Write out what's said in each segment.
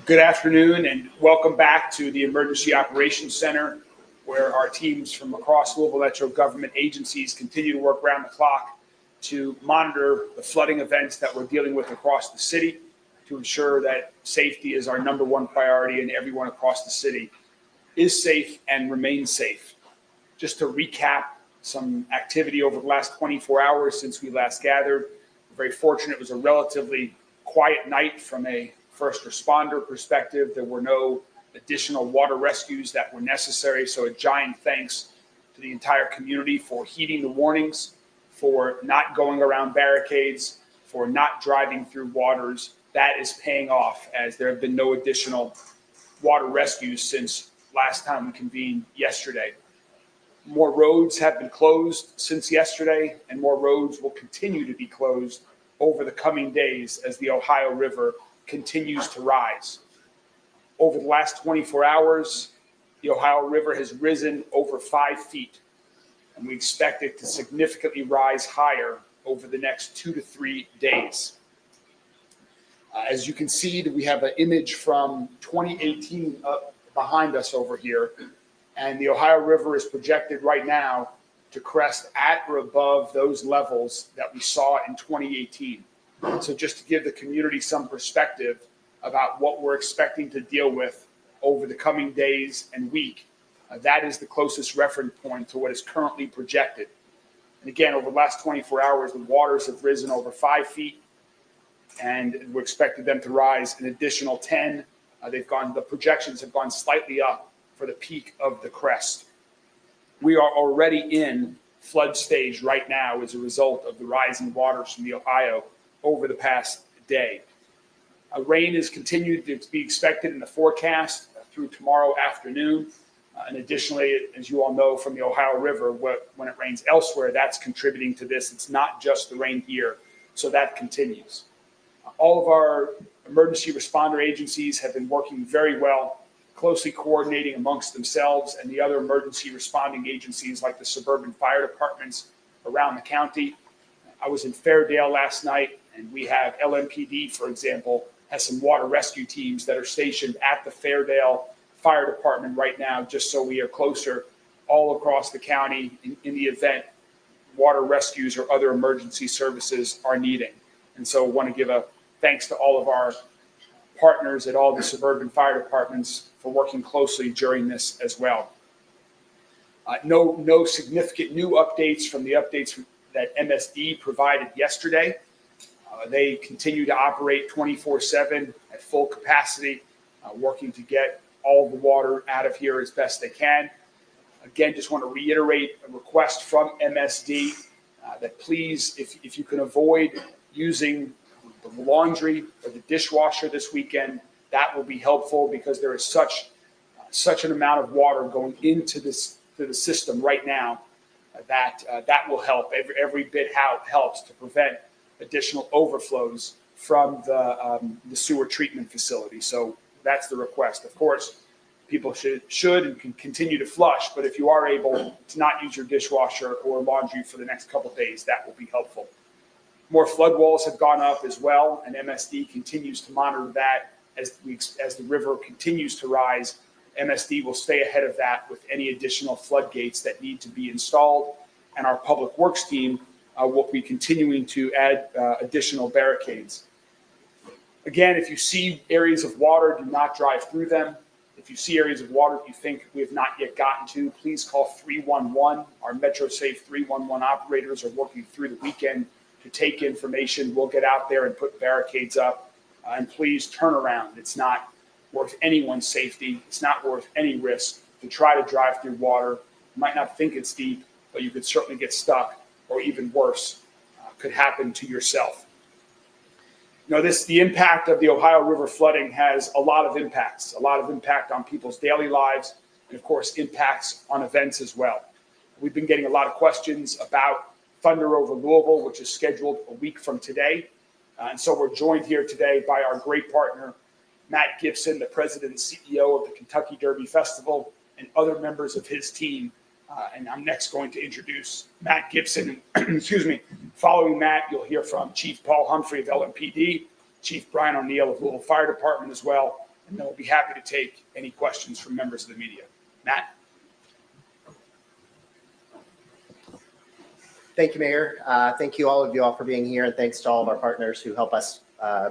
Good afternoon and welcome back to the Emergency Operations Center, where our teams from across Louisville Metro government agencies continue to work around the clock to monitor the flooding events that we're dealing with across the city to ensure that safety is our number one priority and everyone across the city is safe and remains safe. Just to recap some activity over the last 24 hours since we last gathered, we're very fortunate it was a relatively quiet night from a first responder perspective. There were no additional water rescues that were necessary. So a giant thanks to the entire community for heeding the warnings, for not going around barricades, for not driving through waters. That is paying off, as there have been no additional water rescues since last time we convened yesterday. More roads have been closed since yesterday, and more roads will continue to be closed over the coming days as the Ohio River continues to rise. Over the last 24 hours, the Ohio River has risen over 5 feet, and we expect it to significantly rise higher over the next 2 to 3 days. As you can see, we have an image from 2018 up behind us over here, and the Ohio River is projected right now to crest at or above those levels that we saw in 2018. So just to give the community some perspective about what we're expecting to deal with over the coming days and week, that is the closest reference point to what is currently projected. And again, over the last 24 hours, the waters have risen over 5 feet, and we're expecting them to rise an additional 10. The projections have gone slightly up for the peak of the crest. We are already in flood stage right now as a result of the rising waters from the Ohio over the past day. Rain is continued to be expected in the forecast through tomorrow afternoon. And additionally, as you all know from the Ohio River, when it rains elsewhere, that's contributing to this. It's not just the rain here, so that continues. All of our emergency responder agencies have been working very well, closely coordinating amongst themselves and the other emergency responding agencies like the suburban fire departments around the county. I was in Fairdale last night, and we have LMPD, for example, has some water rescue teams that are stationed at the Fairdale Fire Department right now, just so we are closer all across the county in the event water rescues or other emergency services are needing. And so I want to give a thanks to all of our partners at all the suburban fire departments for working closely during this as well. No significant new updates from the updates that MSD provided yesterday. They continue to operate 24/7 at full capacity, working to get all the water out of here as best they can. Again, just want to reiterate a request from MSD that please, if you can avoid using the laundry or the dishwasher this weekend, that will be helpful, because there is such an amount of water going into the system right now that will help. Every bit helps to prevent additional overflows from the sewer treatment facility. So that's the request. Of course, people should and can continue to flush, but if you are able to not use your dishwasher or laundry for the next couple of days, that will be helpful. More flood walls have gone up as well, and MSD continues to monitor that as the river continues to rise. MSD will stay ahead of that with any additional floodgates that need to be installed, and our public works team will be continuing to add additional barricades. Again, if you see areas of water, do not drive through them. If you see areas of water you think we have not yet gotten to, please call 311. Our MetroSafe 311 operators are working through the weekend to take information. We'll get out there and put barricades up. And please turn around. It's not worth anyone's safety. It's not worth any risk to try to drive through water. You might not think it's deep, but you could certainly get stuck, or even worse, could happen to yourself. The impact of the Ohio River flooding has a lot of impact on people's daily lives, and of course, impacts on events as well. We've been getting a lot of questions about Thunder Over Louisville, which is scheduled a week from today. And so we're joined here today by our great partner, Matt Gibson, the president and CEO of the Kentucky Derby Festival, and other members of his team. And I'm next going to introduce Matt Gibson. Excuse me. Following Matt, you'll hear from Chief Paul Humphrey of LMPD, Chief Brian O'Neill of Louisville Fire Department as well, and then we'll be happy to take any questions from members of the media. Matt? Thank you, Mayor. Thank you all for being here, and thanks to all of our partners who help us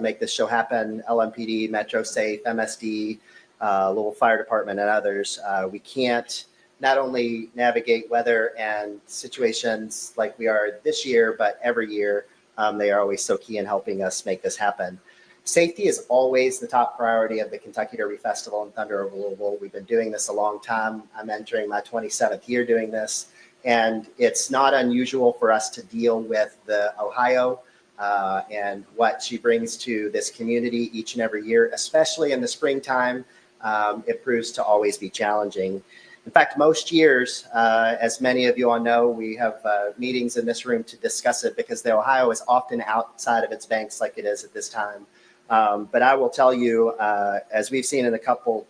make this show happen, LMPD, Metro Safe, MSD, Louisville Fire Department, and others. We can't not only navigate weather and situations like we are this year, but every year. They are always so key in helping us make this happen. Safety is always the top priority of the Kentucky Derby Festival and Thunder Over Louisville. We've been doing this a long time. I'm entering my 27th year doing this. And it's not unusual for us to deal with the Ohio and what she brings to this community each and every year, especially in the springtime. It proves to always be challenging. In fact, most years, as many of you all know, we have meetings in this room to discuss it because the Ohio is often outside of its banks like it is at this time. But I will tell you, as we've seen in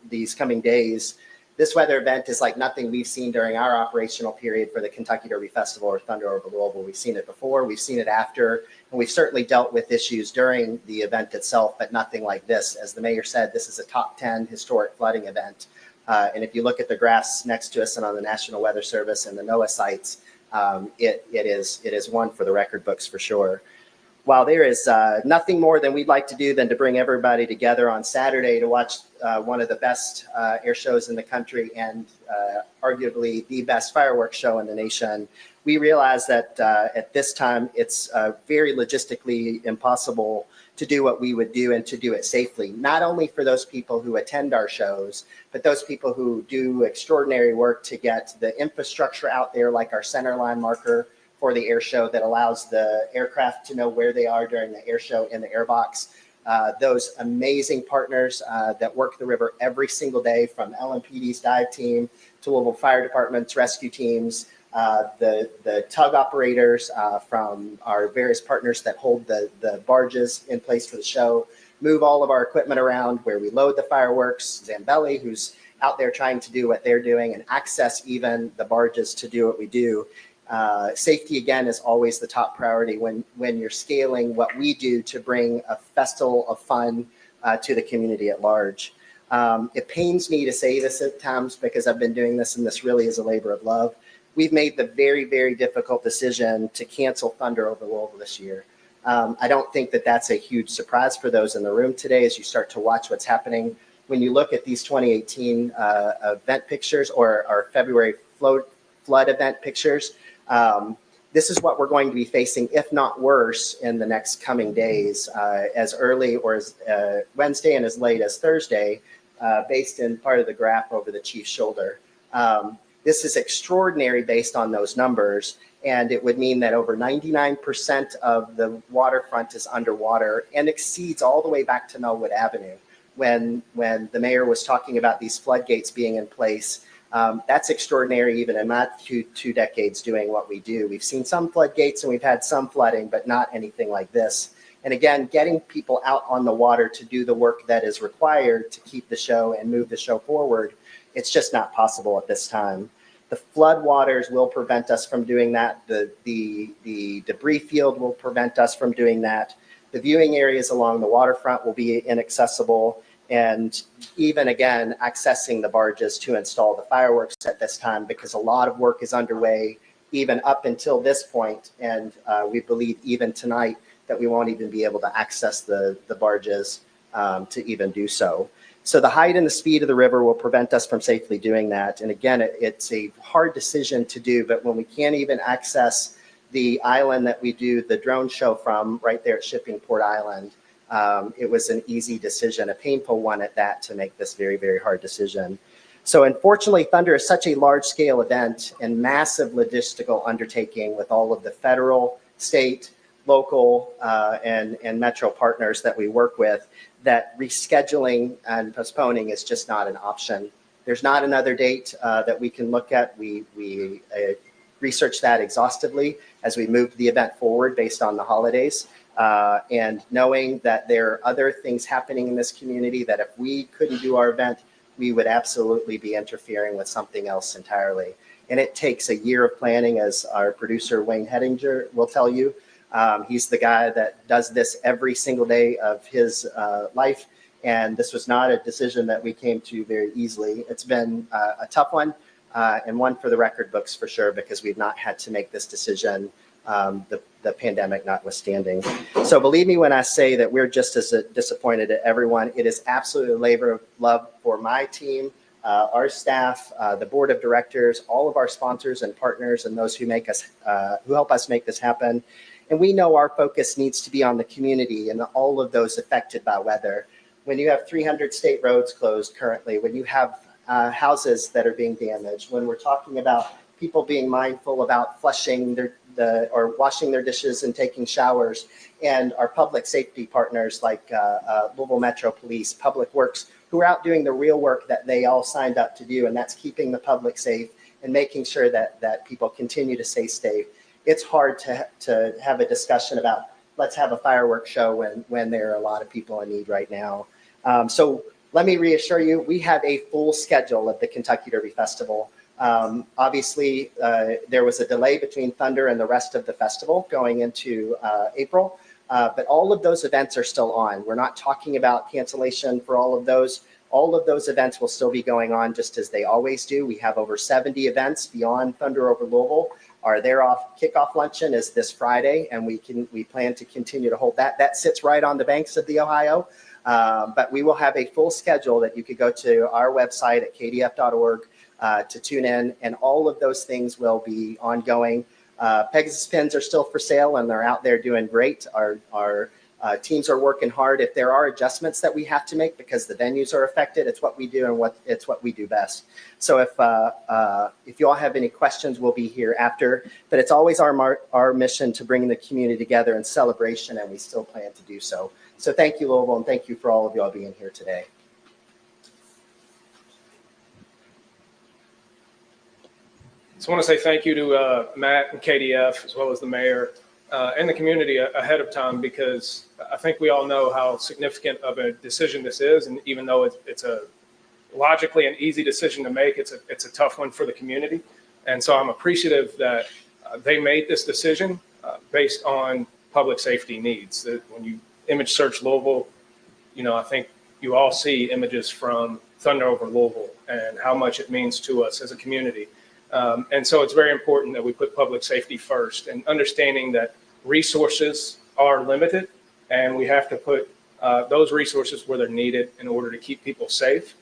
these coming days, this weather event is like nothing we've seen during our operational period for the Kentucky Derby Festival or Thunder Over Louisville. We've seen it before, we've seen it after, and we've certainly dealt with issues during the event itself, but nothing like this. As the mayor said, this is a top 10 historic flooding event. And if you look at the graphs next to us and on the National Weather Service and the NOAA sites, it is one for the record books for sure. While there is nothing more than we'd like to do than to bring everybody together on Saturday to watch one of the best air shows in the country and arguably the best fireworks show in the nation, we realize that at this time it's very logistically impossible to do what we would do and to do it safely, not only for those people who attend our shows, but those people who do extraordinary work to get the infrastructure out there, like our center line marker for the air show that allows the aircraft to know where they are during the air show in the airbox. Those amazing partners that work the river every single day, from LMPD's dive team to Louisville Fire Department's rescue teams, the tug operators from our various partners that hold the barges in place for the show, move all of our equipment around where we load the fireworks, Zambelli, who's out there trying to do what they're doing, and access even the barges to do what we do. Safety, again, is always the top priority when you're scaling what we do to bring a festival of fun to the community at large. It pains me to say this at times because I've been doing this, and this really is a labor of love. We've made the very, very difficult decision to cancel Thunder Over Louisville this year. I don't think that that's a huge surprise for those in the room today as you start to watch what's happening. When you look at these 2018 event pictures or our February flood event pictures, this is what we're going to be facing, if not worse, in the next coming days, as early or as Wednesday and as late as Thursday, based in part of the graph over the chief's shoulder. This is extraordinary based on those numbers, and it would mean that over 99% of the waterfront is underwater and exceeds all the way back to Melwood Avenue. When the mayor was talking about these floodgates being in place, that's extraordinary even in my two decades doing what we do. We've seen some floodgates and we've had some flooding, but not anything like this. And again, getting people out on the water to do the work that is required to keep the show and move the show forward, it's just not possible at this time. The flood waters will prevent us from doing that. The debris field will prevent us from doing that. The viewing areas along the waterfront will be inaccessible. And even, again, accessing the barges to install the fireworks at this time, because a lot of work is underway even up until this point. And we believe even tonight that we won't even be able to access the barges to even do so. So the height and the speed of the river will prevent us from safely doing that. And again, it's a hard decision to do, but when we can't even access the island that we do the drone show from right there at Shippingport Island, it was an easy decision, a painful one at that, to make this very, very hard decision. So unfortunately, Thunder is such a large scale event and massive logistical undertaking with all of the federal, state, local, and metro partners that we work with, that rescheduling and postponing is just not an option. There's not another date that we can look at. We researched that exhaustively as we moved the event forward based on the holidays. And knowing that there are other things happening in this community, that if we couldn't do our event, we would absolutely be interfering with something else entirely. And it takes a year of planning, as our producer Wayne Hettinger will tell you. He's the guy that does this every single day of his life. And this was not a decision that we came to very easily. It's been a tough one, and one for the record books for sure, because we've not had to make this decision, the pandemic notwithstanding. So believe me when I say that we're just as disappointed at everyone. It is absolutely a labor of love for my team, our staff, the board of directors, all of our sponsors and partners, and those who make us, who help us make this happen. And we know our focus needs to be on the community and all of those affected by weather. When you have 300 state roads closed currently, when you have houses that are being damaged, when we're talking about people being mindful about flushing or washing their dishes and taking showers, and our public safety partners like Louisville Metro Police, Public Works, who are out doing the real work that they all signed up to do, and that's keeping the public safe and making sure that people continue to stay safe. It's hard to have a discussion about let's have a fireworks show when there are a lot of people in need right now. So let me reassure you, we have a full schedule of the Kentucky Derby Festival. Obviously, there was a delay between Thunder and the rest of the festival going into April, but all of those events are still on. We're not talking about cancellation for all of those. All of those events will still be going on just as they always do. We have over 70 events beyond Thunder Over Louisville. Our kickoff luncheon is this Friday, and we plan to continue to hold that. That sits right on the banks of the Ohio, but we will have a full schedule that you could go to our website at kdf.org to tune in, and all of those things will be ongoing. Pegasus pins are still for sale, and they're out there doing great. Our teams are working hard. If there are adjustments that we have to make because the venues are affected, it's what we do and it's what we do best. So if you all have any questions, we'll be here after. But it's always our mission to bring the community together in celebration, and we still plan to do so. So thank you, Louisville, and thank you for all of y'all being here today. So I want to say thank you to Matt and KDF, as well as the mayor and the community ahead of time, because I think we all know how significant of a decision this is. And even though it's a logically an easy decision to make, it's a tough one for the community. And so I'm appreciative that they made this decision based on public safety needs. That when you image search Louisville, I think you all see images from Thunder Over Louisville and how much it means to us as a community. And so it's very important that we put public safety first, and understanding that resources are limited, and we have to put those resources where they're needed in order to keep people safe.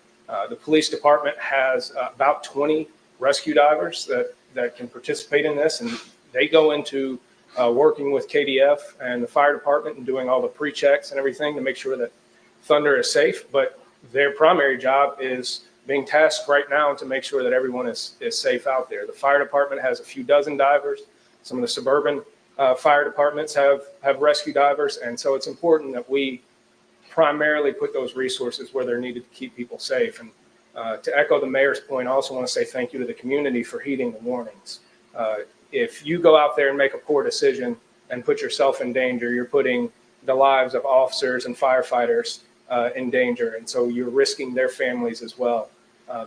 The police department has about 20 rescue divers that can participate in this, and they go into working with KDF and the fire department and doing all the pre-checks and everything to make sure that Thunder is safe. But their primary job is being tasked right now to make sure that everyone is safe out there. The fire department has a few dozen divers. Some of the suburban fire departments have rescue divers. And so it's important that we primarily put those resources where they're needed to keep people safe. And to echo the mayor's point, I also want to say thank you to the community for heeding the warnings. If you go out there and make a poor decision and put yourself in danger, you're putting the lives of officers and firefighters in danger. And so you're risking their families as well.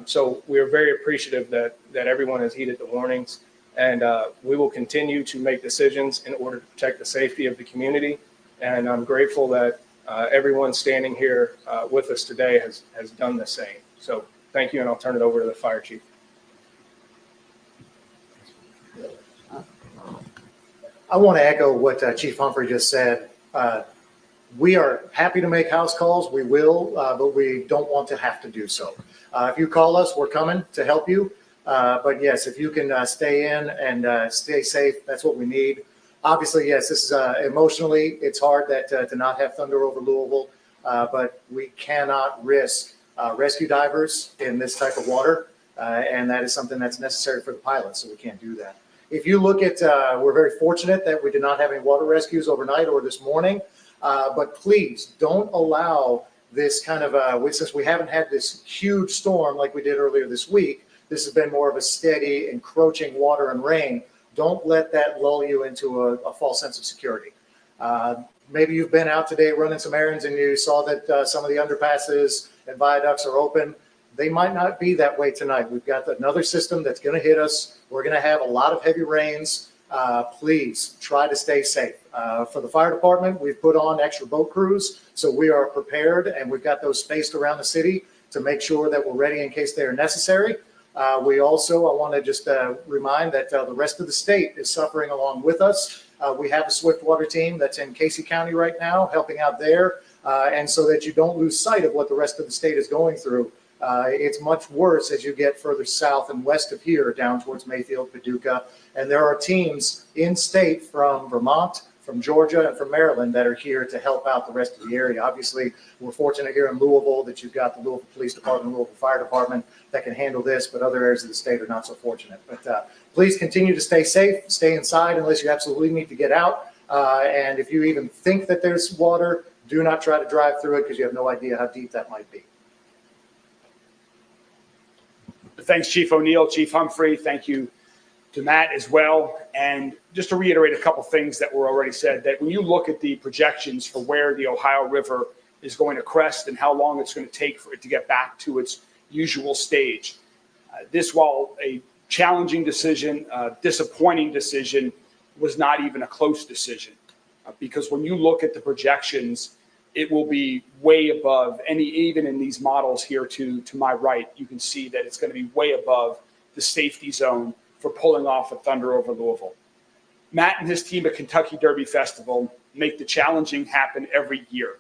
So we are very appreciative that everyone has heeded the warnings, and we will continue to make decisions in order to protect the safety of the community. And I'm grateful that everyone standing here with us today has done the same. So thank you, and I'll turn it over to the fire chief. I want to echo what Chief Humphrey just said. We are happy to make house calls. We will, but we don't want to have to do so. If you call us, we're coming to help you. But yes, if you can stay in and stay safe, that's what we need. Obviously, yes, this is emotionally, it's hard to not have Thunder Over Louisville, but we cannot risk rescue divers in this type of water. And that is something that's necessary for the pilots, so we can't do that. If you look at, we're very fortunate that we did not have any water rescues overnight or this morning. But please don't allow this kind of, since we haven't had this huge storm like we did earlier this week, this has been more of a steady encroaching water and rain. Don't let that lull you into a false sense of security. Maybe you've been out today running some errands and you saw that some of the underpasses and viaducts are open. They might not be that way tonight. We've got another system that's going to hit us. We're going to have a lot of heavy rains. please try to stay safe. For the fire department, we've put on extra boat crews, so we are prepared and we've got those spaced around the city to make sure that we're ready in case they are necessary. We also, I want to just remind that the rest of the state is suffering along with us. We have a Swiftwater team that's in Casey County right now, helping out there. And so that you don't lose sight of what the rest of the state is going through. It's much worse as you get further south and west of here, down towards Mayfield, Paducah. And there are teams in state from Vermont, from Georgia, and from Maryland that are here to help out the rest of the area. Obviously, we're fortunate here in Louisville that you've got the Louisville Police Department, Louisville Fire Department that can handle this, but other areas of the state are not so fortunate. But please continue to stay safe, stay inside unless you absolutely need to get out. And if you even think that there's water, do not try to drive through it because you have no idea how deep that might be. Thanks, Chief O'Neill, Chief Humphrey. Thank you to Matt as well. And just to reiterate a couple things that were already said, that when you look at the projections for where the Ohio River is going to crest and how long it's going to take for it to get back to its usual stage, this, while a challenging decision, disappointing decision, was not even a close decision. Because when you look at the projections, it will be way above any, even in these models here to my right, you can see that it's going to be way above the safety zone for pulling off a Thunder over Louisville. Matt and his team at Kentucky Derby Festival make the challenging happen every year.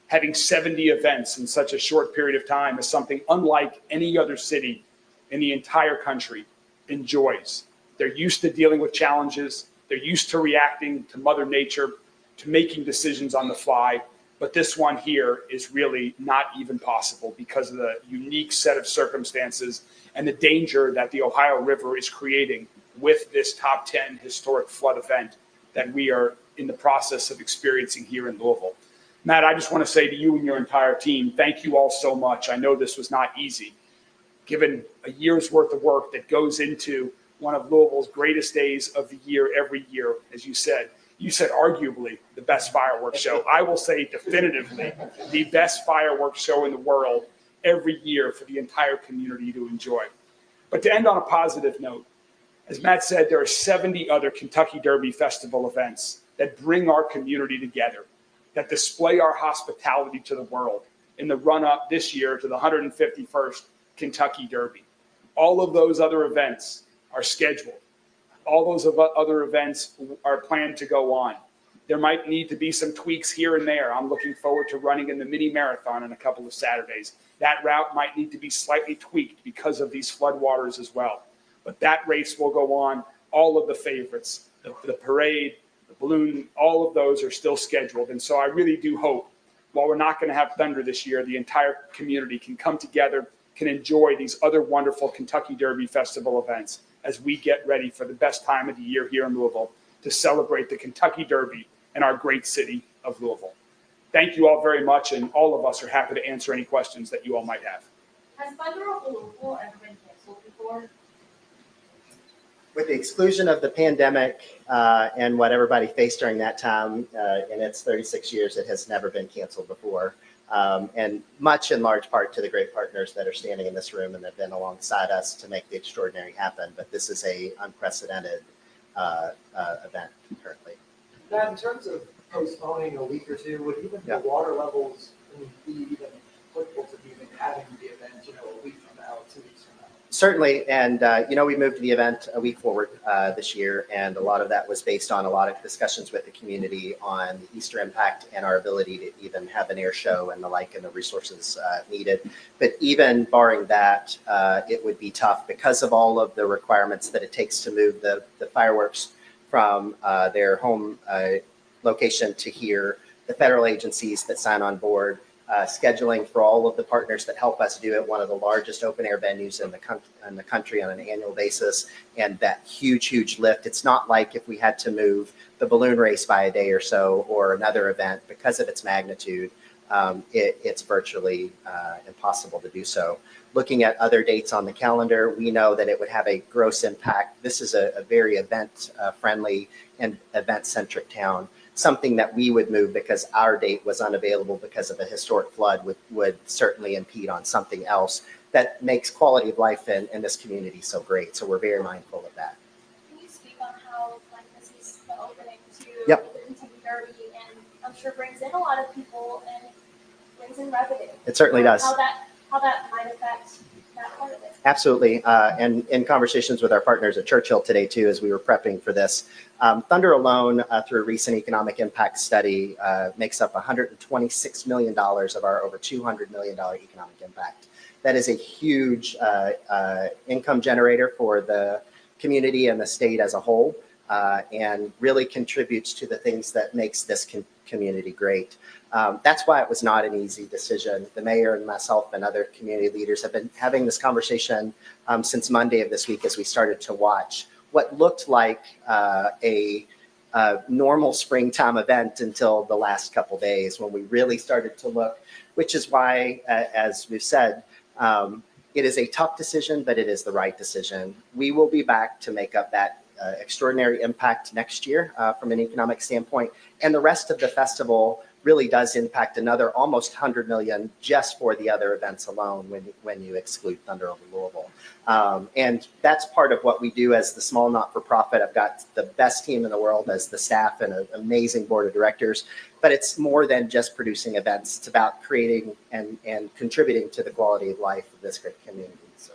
Having 70 events in such a short period of time is something unlike any other city in the entire country enjoys. They're used to dealing with challenges. They're used to reacting to Mother Nature, to making decisions on the fly. But this one here is really not even possible because of the unique set of circumstances and the danger that the Ohio River is creating with this top 10 historic flood event that we are in the process of experiencing here in Louisville. Matt, I just want to say to you and your entire team, thank you all so much. I know this was not easy, given a year's worth of work that goes into one of Louisville's greatest days of the year every year, as you said. You said arguably the best fireworks show. I will say definitively the best fireworks show in the world every year for the entire community to enjoy. But to end on a positive note, as Matt said, there are 70 other Kentucky Derby Festival events that bring our community together, that display our hospitality to the world in the run-up this year to the 151st Kentucky Derby. All of those other events are scheduled. All those other events are planned to go on. There might need to be some tweaks here and there. I'm looking forward to running in the mini marathon in a couple of Saturdays. That route might need to be slightly tweaked because of these floodwaters as well. But that race will go on. All of the favorites, the parade, the balloon, all of those are still scheduled. And so I really do hope, while we're not going to have Thunder this year, the entire community can come together, can enjoy these other wonderful Kentucky Derby Festival events as we get ready for the best time of the year here in Louisville to celebrate the Kentucky Derby in our great city of Louisville. Thank you all very much, and all of us are happy to answer any questions that you all might have. Has Thunder over Louisville ever been canceled before? With the exclusion of the pandemic and what everybody faced during that time, in its 36 years, it has never been canceled before. And much in large part to the great partners that are standing in this room and have been alongside us to make the extraordinary happen. But this is a unprecedented event currently. Now, in terms of postponing a week or two, would even the water levels be even applicable to even having the event, a week from now, 2 weeks from now? Certainly, and we moved the event a week forward this year, and a lot of that was based on a lot of discussions with the community on the Easter impact and our ability to even have an air show and the like, and the resources needed. But even barring that, it would be tough because of all of the requirements that it takes to move the fireworks from their home location to here, the federal agencies that sign on board, scheduling for all of the partners that help us do it, one of the largest open air venues in the country on an annual basis, and that huge lift. It's not like if we had to move the balloon race by a day or so or another event because of its magnitude, it's virtually impossible to do so. Looking at other dates on the calendar, we know that it would have a gross impact. This is a very event friendly and event centric town. Something that we would move because our date was unavailable because of a historic flood would certainly impede on something else that makes quality of life in this community so great. So we're very mindful of that. Can you speak on how this Yep. with the NTV Derby, and I'm sure brings in a lot of people and brings in revenue. It certainly does. How that might affect that part of it. Absolutely. And in conversations with our partners at Churchill today, too, as we were prepping for this, Thunder alone, through a recent economic impact study, makes up $126 million of our over $200 million economic impact. That is a huge income generator for the community and the state as a whole, and really contributes to the things that makes this community great. That's why it was not an easy decision. The mayor and myself and other community leaders have been having this conversation since Monday of this week as we started to watch what looked like a normal springtime event until the last couple days when we really started to look, which is why, as we've said, it is a tough decision, but it is the right decision. We will be back to make up that extraordinary impact next year from an economic standpoint. And the rest of the festival really does impact another almost 100 million just for the other events alone when you exclude Thunder Over Louisville. And that's part of what we do as the small not-for-profit. I've got the best team in the world as the staff and an amazing board of directors, but it's more than just producing events. It's about creating and contributing to the quality of life of this great community. So,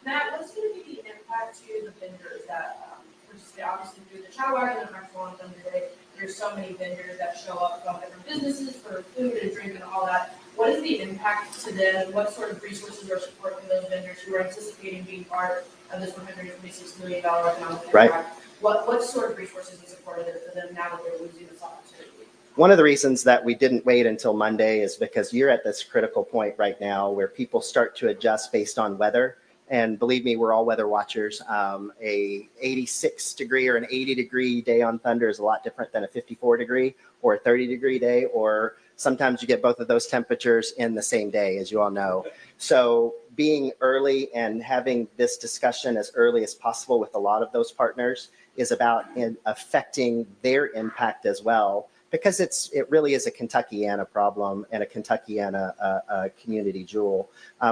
Matt, what's going to be the impact to the vendors that participate? Obviously, through the Chow Wagon and Maxwell on Thunder Day, there's so many vendors that show up from different businesses for food and drink and all that. What is the impact to them? What sort of resources are supporting those vendors who are anticipating being part of this $126 million economic impact? Right. What sort of resources is supported for them now that they're losing this opportunity? one of the reasons that we didn't wait until Monday is because you're at this critical point right now where people start to adjust based on weather. And believe me, we're all weather watchers. A 86 degree or an 80 degree day on Thunder is a lot different than a 54 degree or a 30 degree day, or sometimes you get both of those temperatures in the same day, as you all know. So being early and having this discussion as early as possible with a lot of those partners is about affecting their impact as well, because it really is a Kentuckiana problem and a Kentuckiana community jewel.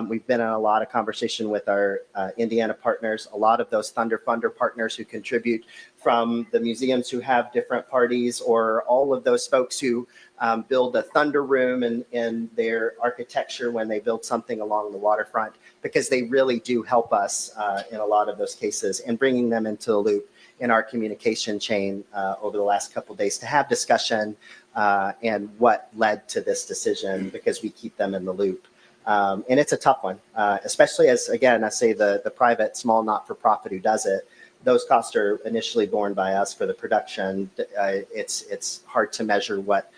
We've been in a lot of conversation with our Indiana partners, a lot of those Thunder Funder partners who contribute, from the museums who have different parties, or all of those folks who build a Thunder room in their architecture when they build something along the waterfront, because they really do help us in a lot of those cases, and bringing them into the loop in our communication chain over the last couple of days to have discussion and what led to this decision, because we keep them in the loop. And it's a tough one, especially as, again, I say the private small not-for-profit who does it. Those costs are initially borne by us for the production. It's hard to measure what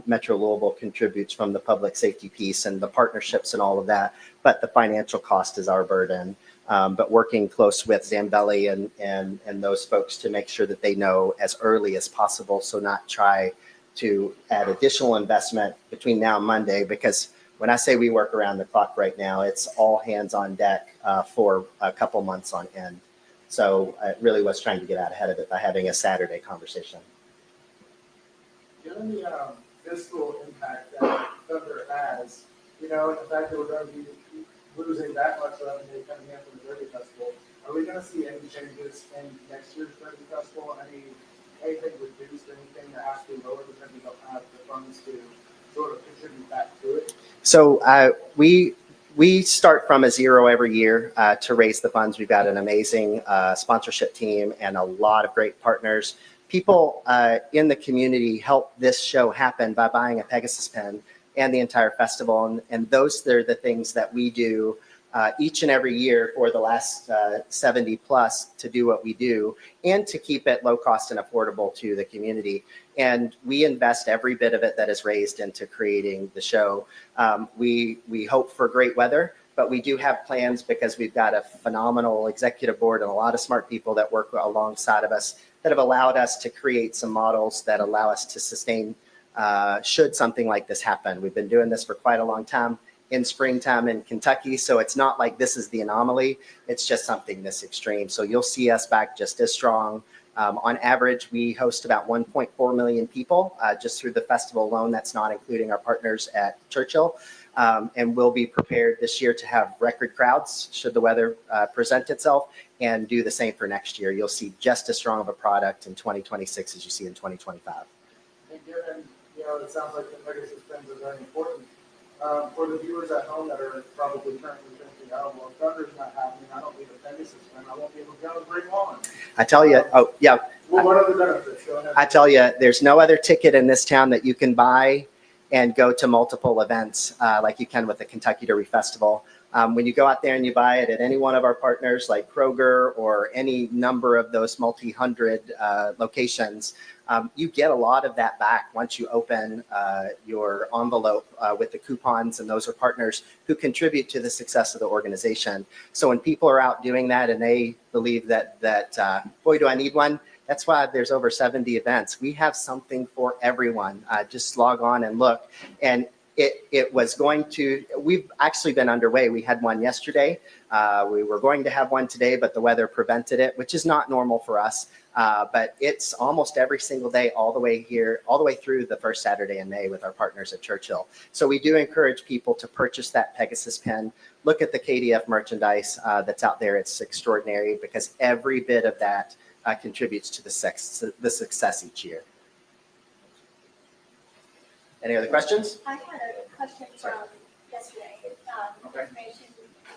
Metro Louisville contributes from the public safety piece and the partnerships and all of that, but the financial cost is our burden. But working close with Zambelli and those folks to make sure that they know as early as possible, so not try to add additional investment between now and Monday, because when I say we work around the clock right now, it's all hands on deck for a couple months on end. So I really was trying to get out ahead of it by having a Saturday conversation. Given the fiscal impact that Thunder has, and the fact that we're going to be losing that much revenue coming in from the Derby Festival, are we going to see any changes in next year's Derby Festival? Anything reduced, anything that has to be lower because we don't have the funds to sort of contribute back to it? So we start from a zero every year to raise the funds. We've got an amazing sponsorship team and a lot of great partners. People in the community help this show happen by buying a Pegasus pen and the entire festival. And those are the things that we do each and every year for the last 70 plus to do what we do and to keep it low cost and affordable to the community. And we invest every bit of it that is raised into creating the show. We hope for great weather, but we do have plans because we've got a phenomenal executive board and a lot of smart people that work alongside of us that have allowed us to create some models that allow us to sustain should something like this happen. We've been doing this for quite a long time in springtime in Kentucky, so it's not like this is the anomaly. It's just something this extreme. So you'll see us back just as strong. On average, we host about 1.4 million people just through the festival alone. That's not including our partners at Churchill. And we'll be prepared this year to have record crowds should the weather present itself, and do the same for next year. You'll see just as strong of a product in 2026 as you see in 2025. And given, it sounds like the Pegasus pens are very important. For the viewers at home that are probably currently thinking, oh, well, if Thunder's not happening, I don't need a Pegasus pen, I won't be able to go and bring one. I tell you, oh yeah, Well, what are the benefits? Go ahead. I tell you, there's no other ticket in this town that you can buy and go to multiple events like you can with the Kentucky Derby Festival. When you go out there and you buy it at any one of our partners like Kroger or any number of those multi-hundred locations, you get a lot of that back once you open your envelope with the coupons, and those are partners who contribute to the success of the organization. So when people are out doing that and they believe that boy, do I need one, that's why there's over 70 events. We have something for everyone. Just log on and look. And it was going to, we've actually been underway. We had one yesterday. We were going to have one today, but the weather prevented it, which is not normal for us. But it's almost every single day, all the way here, all the way through the first Saturday in May with our partners at Churchill. So we do encourage people to purchase that Pegasus pen. Look at the KDF merchandise that's out there. It's extraordinary because every bit of that contributes to the success each year. Any other questions? I had a question from yesterday, information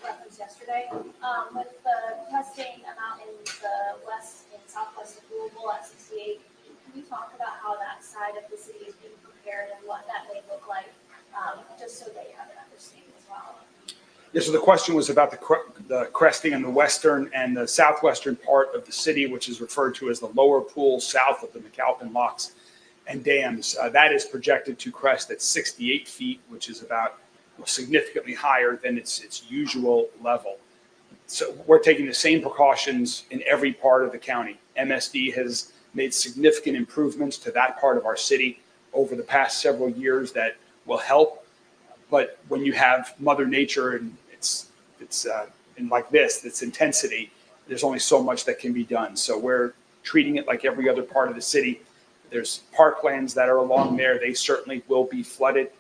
referenced yesterday. With the testing amount in the west and southwest of Louisville at 68, can you talk about how that side of the city is being prepared and what that may look like, just so they have an understanding as well? Yeah, so the question was about the cresting in the western and the southwestern part of the city, which is referred to as the lower pool south of the McAlpin locks and dams. That is projected to crest at 68 feet, which is about significantly higher than its usual level. So we're taking the same precautions in every part of the county. MSD has made significant improvements to that part of our city over the past several years that will help. But when you have Mother Nature and it's in like this, its intensity, there's only so much that can be done. So we're treating it like every other part of the city. There's parklands that are along there. They certainly will be flooded.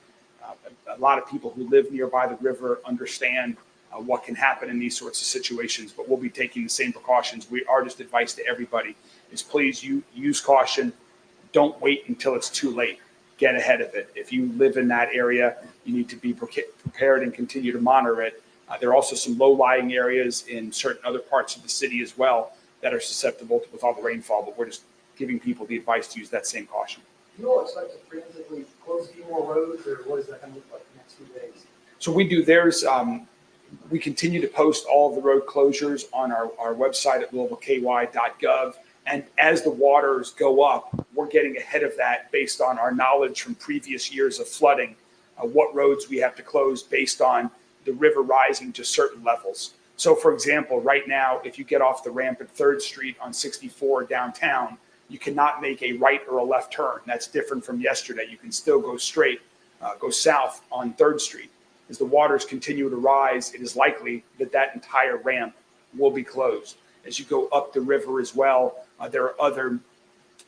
A lot of people who live nearby the river understand what can happen in these sorts of situations, but we'll be taking the same precautions. Our just advice to everybody is please use caution. Don't wait until it's too late. Get ahead of it. If you live in that area, you need to be prepared and continue to monitor it. There are also some low-lying areas in certain other parts of the city as well that are susceptible with all the rainfall, but we're just giving people the advice to use that same caution. Do you all expect to preemptively close a few more roads, or what is that going to look like the next few days? So we do. We continue to post all of the road closures on our website at louisvilleky.gov. And as the waters go up, we're getting ahead of that based on our knowledge from previous years of flooding, what roads we have to close based on the river rising to certain levels. So, for example, right now, if you get off the ramp at 3rd Street on 64 downtown, you cannot make a right or a left turn. That's different from yesterday. You can still go straight, go south on 3rd Street. As the waters continue to rise, it is likely that entire ramp will be closed. As you go up the river as well, there are other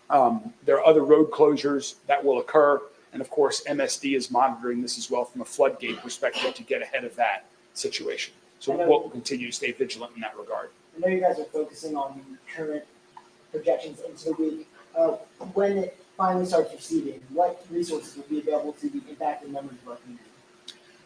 road closures that will occur. And of course, MSD is monitoring this as well from a floodgate perspective to get ahead of that situation. So we'll continue to stay vigilant in that regard. I know you guys are focusing on current projections into the week. When it finally starts receding, what resources will be available to the impacted members of our community?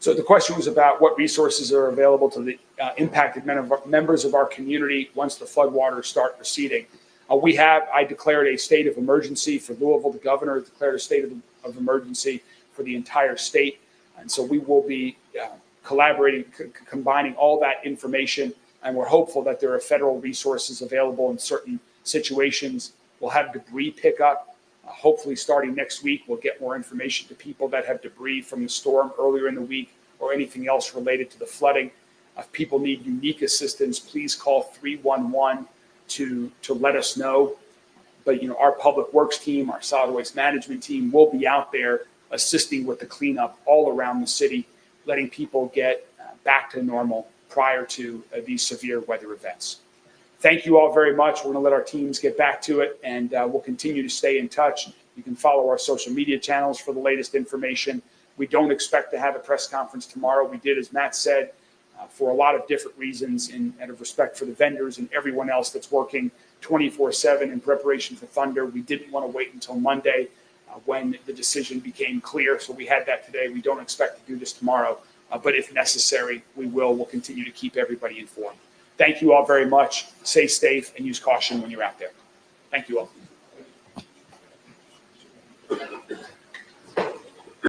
So the question was about what resources are available to the impacted members of our community once the floodwaters start receding. I declared a state of emergency for Louisville. The governor declared a state of emergency for the entire state. And so we will be collaborating, combining all that information. And we're hopeful that there are federal resources available in certain situations. We'll have debris pickup. Hopefully starting next week, we'll get more information to people that have debris from the storm earlier in the week or anything else related to the flooding. If people need unique assistance, please call 311 to let us know. But our public works team, our solid waste management team will be out there assisting with the cleanup all around the city, letting people get back to normal prior to these severe weather events. Thank you all very much. We're going to let our teams get back to it, and we'll continue to stay in touch. You can follow our social media channels for the latest information, We don't expect to have a press conference tomorrow. We did, as Matt said, for a lot of different reasons and out of respect for the vendors and everyone else that's working 24/7 in preparation for Thunder. We didn't want to wait until Monday when the decision became clear. So we had that today. We don't expect to do this tomorrow, but if necessary, we will. We'll continue to keep everybody informed. Thank you all very much. Stay safe and use caution when you're out there. Thank you all.